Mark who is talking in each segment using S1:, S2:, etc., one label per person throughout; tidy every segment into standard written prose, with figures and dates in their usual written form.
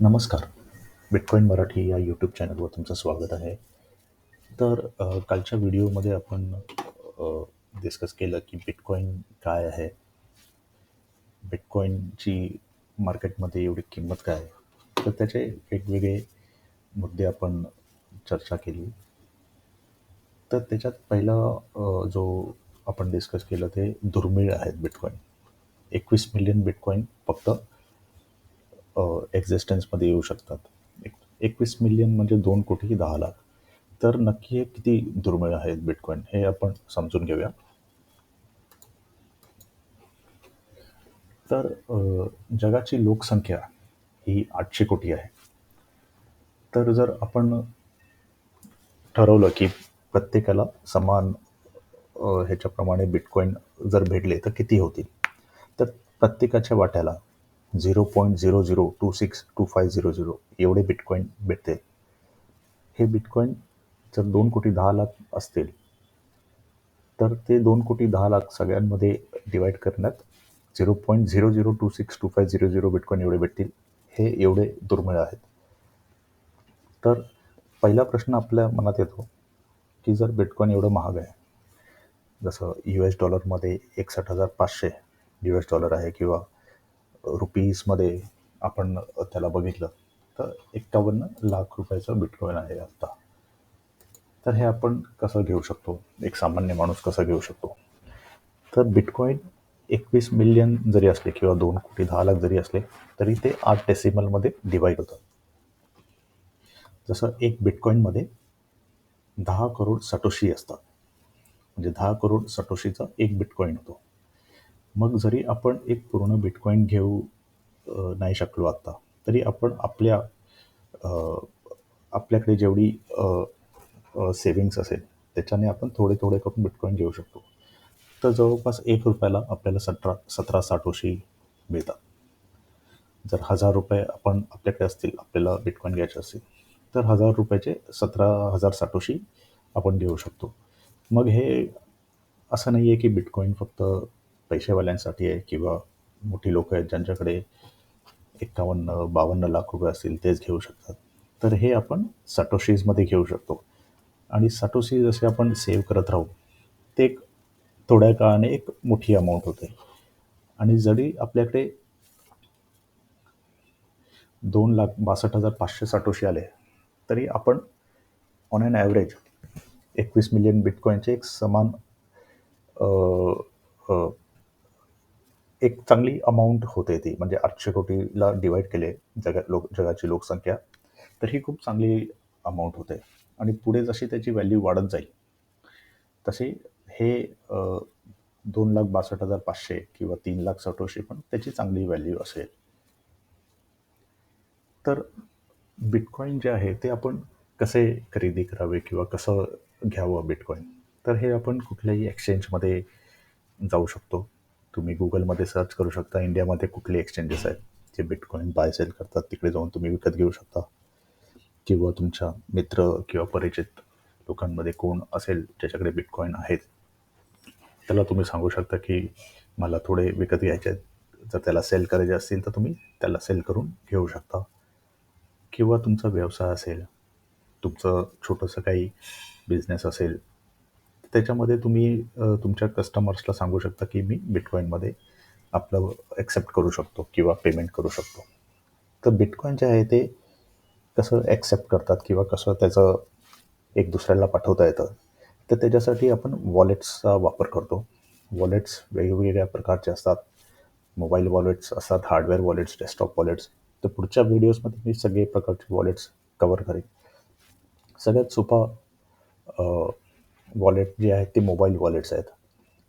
S1: नमस्कार. बिटकॉइन मराठी या यूट्यूब चॅनलवर तुमचं स्वागत आहे. तर कालच्या व्हिडिओमध्ये आपण डिस्कस केलं की बिटकॉइन काय आहे? बिटकॉइनची मार्केटमध्ये एवढी किंमत काय आहे? तर त्याचे वेगवेगळे मुद्दे आपण चर्चा केली. तर त्याच्यात पहिला जो आपण डिस्कस केलं ते दुर्मिळ आहेत बिटकॉइन. 21 मिलियन बिटकॉइन फक्त एक्झिस्टन्समध्ये येऊ शकतात. 21 मिलियन म्हणजे 2,10,00,000. तर नक्की हे किती दुर्मिळ आहेत बिटकॉइन हे आपण समजून घेऊया. तर जगाची लोकसंख्या ही 800 कोटी आहे. तर जर आपण ठरवलं की प्रत्येकाला समान ह्याच्याप्रमाणे बिटकॉइन जर भेटले तर किती होतील? तर प्रत्येकाच्या वाट्याला 0.00262500 एवढे बिटकॉइन भेटते. हे बिटकॉइन जर 2,10,00,000 असतील तर ते 2,10,00,000 सगळ्यांमध्ये डिवाइड करण्यात 0.00262500 बिटकॉइन एवढे भेटतील. हे एवढे दुर्मिळ आहेत. तर पहिला प्रश्न आपल्या मनात येतो की जर बिटकॉइन एवढं महाग आहे, जसं US डॉलरमध्ये 61,500 US डॉलर आहे किंवा रुपीजमध्ये आपण त्याला बघितलं तर 51 लाख रुपयाचं बिटकॉइन आहे आत्ता. तर हे आपण कसं घेऊ शकतो? एक सामान्य माणूस कसं घेऊ शकतो? तर बिटकॉइन 21 मिलियन जरी असले किंवा 2,10,00,000 जरी असले तरी ते 8 डेसिमलमध्ये डिवाइड होतं. जसं एक बिटकॉइनमध्ये 10 करोड सटोशी असतात. म्हणजे 10 करोड सटोशीचा एक बिटकॉइन होतो. मग जरी आपण एक पूर्ण बिटकॉइन घेऊ नाही शकलो आत्ता, तरी आपण आपल्याकडे जेवढी सेव्हिंग्स असेल त्याच्याने आपण थोडे थोडे करून बिटकॉइन घेऊ शकतो. तर जवळपास ₹1 आपल्याला 17 साटोशी मिळतात. जर ₹1,000 आपण आपल्याकडे असतील, आपल्याला बिटकॉइन घ्यायचे असतील, तर ₹1,000चे 17,000 साटोशी आपण घेऊ शकतो. मग हे असं नाही आहे की बिटकॉइन फक्त पैसेवाल्यांसाठी आहे किंवा मोठी लोकं आहेत ज्यांच्याकडे 51-52 लाख रुपये असतील तेच घेऊ शकतात. तर हे आपण साटोशीजमध्ये घेऊ शकतो आणि साटोशी जसे आपण सेव्ह करत राहू, ते एक थोड्या काळाने एक मोठी अमाउंट होते आणि जरी आपल्याकडे 2,62,500 साटोशी आले, तरी आपण ऑन एन ॲव्हरेज 21 मिलियन बिटकॉइनचे एक समान अ, एक चांगली अमाउंट होते ती. म्हणजे 800 कोटीला डिवाइड केले जगाची लोकसंख्या, तर ही खूप चांगली अमाउंट होते आणि पुढे जशी त्याची व्हॅल्यू वाढत जाईल, तशी हे 2,62,500 किंवा 3,00,000 साटोशी पण त्याची चांगली व्हॅल्यू असेल. तर बिटकॉइन जे आहे ते आपण कसे खरेदी करावे किंवा कसं घ्यावं बिटकॉइन? तर हे आपण कुठल्याही एक्सचेंजमध्ये जाऊ शकतो. तुम्ही Googleमध्ये सर्च करू शकता, इंडियामध्ये कुठले एक्सचेंजेस आहेत, जे बिटकॉइन बाय सेल करतात. तिकडे जाऊन तुम्ही विकत घेऊ शकता किंवा तुमच्या मित्र किंवा परिचित लोकांमध्ये कोण असेल ज्याच्याकडे बिटकॉइन आहेत, त्याला तुम्ही सांगू शकता की मला थोडे विकत घ्यायचे आहेत. जर त्याला सेल करायचे असतील तर तुम्ही त्याला सेल करून घेऊ शकता. किंवा तुमचा व्यवसाय असेल, तुमचं छोटंसं काही बिझनेस असेल, त्याच्यामध्ये तुम्ही तुमच्या कस्टमर्सला सांगू शकता की मी बिटकॉइनमध्ये आपलं ॲक्सेप्ट करू शकतो किंवा पेमेंट करू शकतो. तर बिटकॉइन जे आहे ते कसं ॲक्सेप्ट करतात किंवा कसं त्याचं एक दुसऱ्याला पाठवता येतं, तर त्याच्यासाठी आपण वॉलेट्सचा वापर करतो. वॉलेट्स वेगवेगळ्या प्रकारचे असतात. मोबाईल वॉलेट्स असतात, हार्डवेअर वॉलेट्स, डेस्कटॉप वॉलेट्स. तर पुढच्या व्हिडिओजमध्ये मी सगळे प्रकारचे वॉलेट्स कव्हर करेन. सगळ्यात सोपा वॉलेट जे आहेत ते मोबाईल वॉलेट्स आहेत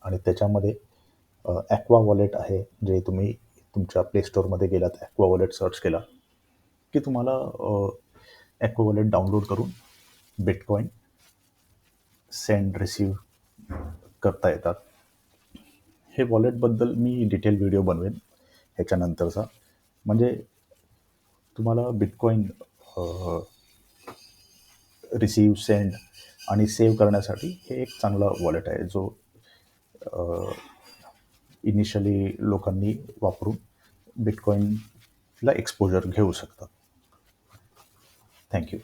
S1: आणि त्याच्यामध्ये ॲक्वा वॉलेट आहे, जे तुम्ही तुमच्या प्ले स्टोअरमध्ये गेलात, ॲक्वा वॉलेट सर्च केला की तुम्हाला ॲक्वा वॉलेट डाउनलोड करून बिटकॉइन सेंड रिसीव्ह करता येतात. हे वॉलेटबद्दल मी डिटेल व्हिडिओ बनवेन ह्याच्यानंतरचा. म्हणजे तुम्हाला बिटकॉइन रिसीव्ह, सेंड आणि सेव्ह करण्यासाठी हे एक चांगला वॉलेट आहे, जो इनिशियली लोकांनी वापरून बिटकॉइनला एक्सपोजर घेऊ शकतात. Thank you.